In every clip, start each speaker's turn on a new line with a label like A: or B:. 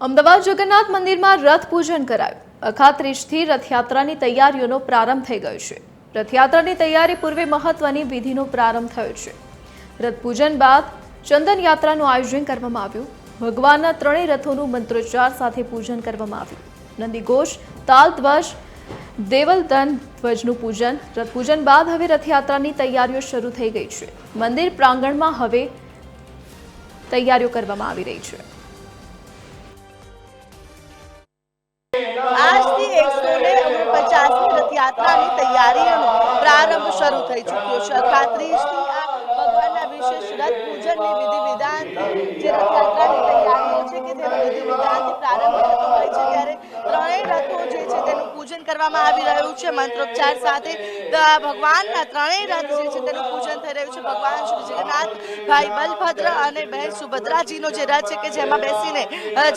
A: અમદાવાદ જગન્નાથ મંદિરમાં રથ પૂજન કરાયું। અખાત્રીજથી રથયાત્રાની તૈયારીઓનો પ્રારંભ થઈ ગયો છે। રથયાત્રાની તૈયારી પૂર્વે મહત્વની વિધિનો પ્રારંભ થયો છે। રથ પૂજન બાદ ચંદન યાત્રાનું આયોજન કરવામાં આવ્યું। ભગવાનના ત્રણેય રથોનું મંત્રોચ્ચાર સાથે પૂજન કરવામાં આવ્યું। નંદીઘોષ, તાલ ધ્વજ, દેવલદન ધ્વજનું પૂજન। રથ પૂજન બાદ હવે રથયાત્રાની તૈયારીઓ શરૂ થઈ ગઈ છે। મંદિર પ્રાંગણમાં હવે તૈયારીઓ કરવામાં આવી રહી છે।
B: આજથી 149મી રથયાત્રાની તૈયારીઓનો પ્રારંભ શરૂ થઈ ચૂક્યો છે। અખાત્રીજથી આ ભગવાનના વિશેષ રથ પૂજનની વિધિ વિધાનથી જે રથયાત્રાની તૈયારીઓ છે કે તેનો વિધિ વિધાનથી પ્રારંભ થતો હોય છે, ત્યારે ત્રણેય રથો જે છે તેનું પૂજન કરવામાં આવી રહ્યું છે। મંત્રોચ્ચાર સાથે ભગવાનના ત્રણેય રથ જે છે તેનું પૂજન થઈ રહ્યું છે। ભગવાન શ્રી જગન્નાથ, ભાઈ બલભદ્ર અને બહેન સુભદ્રાજીનો જે રથ છે કે જેમાં બેસીને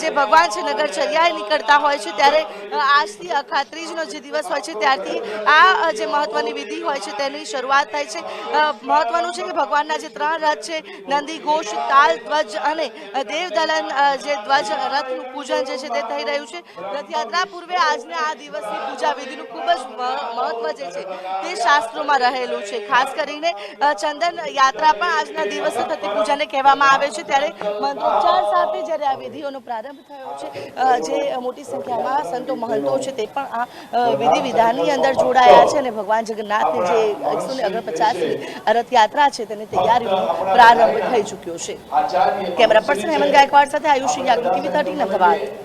B: જે ભગવાન છે નગરચર્યાએ નીકળતા હોય છે, ત્યારે આજથી અખાત્રીજનો જે દિવસ હોય છે ત્યારથી આ જે મહત્વની વિધિ હોય છે તેની શરૂઆત થાય છે। મહત્વનું છે કે ભગવાનના જે ત્રણ રથ છે, નંદીઘોષ, તાલ ધ્વજ અને દેવદલન જે ધ્વજ રથનું પૂજન જે છે તે થઈ રહ્યું છે। રથયાત્રા પૂર્વે આજના આ દિવસની પૂજા વિધિનું ખૂબ જ મહત્વ જે છે તે શાસ્ત્રોમાં રહેલું છે। ખાસ કરીને ચંદન યાત્રા પણ આજના દિવસે થતી પૂજાને કહેવામાં આવે છે। ત્યારે મંત્રોચ્ચાર સાથે જ્યારે આ વિધિઓનો પ્રારંભ થયો છે, જે મોટી સંખ્યામાં સંતો મહંતો છે તે પણ આ વિધિ વિધાનની અંદર જોડાયા છે અને ભગવાન જગન્નાથની જે 149મી રથયાત્રા છે તેની તૈયારીઓનો પ્રારંભ થઈ ચૂક્યો છે। કેમેરા પર્સન હેમંત ગાયકવાડ સાથે આયુષી યાજ્ઞ, TV 13 અમદાવાદ।